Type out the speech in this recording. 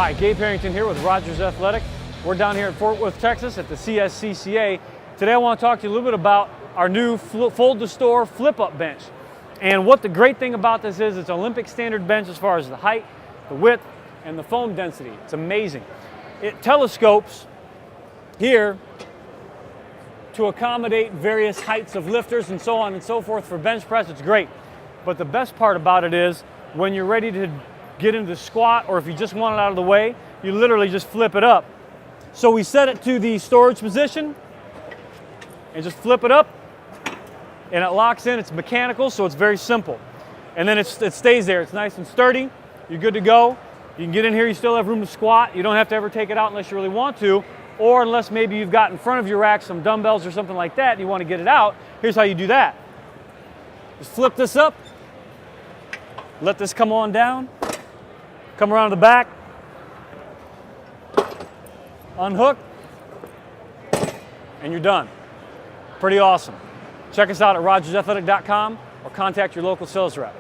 Hi, Gabe Harrington here with Rogers Athletic. We're down here in Fort Worth, Texas at the CSCCA. Today I want to talk to you a little bit about our new fold-to-store flip-up bench. And what the great thing about this is, it's an Olympic standard bench as far as the height, the width, and the foam density. It's amazing. It telescopes here to accommodate various heights of lifters and so on and so forth for bench press. It's great. But the best part about it is when you're ready to get into the squat, or if you just want it out of the way, you literally just flip it up. So we set it to the storage position and just flip it up, and it locks in. It's mechanical, so it's very simple. And then it stays there. It's nice and sturdy. You're good to go. You can get in here. You still have room to squat. You don't have to ever take it out unless you really want to, or unless maybe you've got in front of your rack some dumbbells or something like that and you want to get it out. Here's how you do that. Just flip this up. Let this come on down. Come around to the back. Unhook. And you're done. Pretty awesome. Check us out at rogersathletic.com or contact your local sales rep.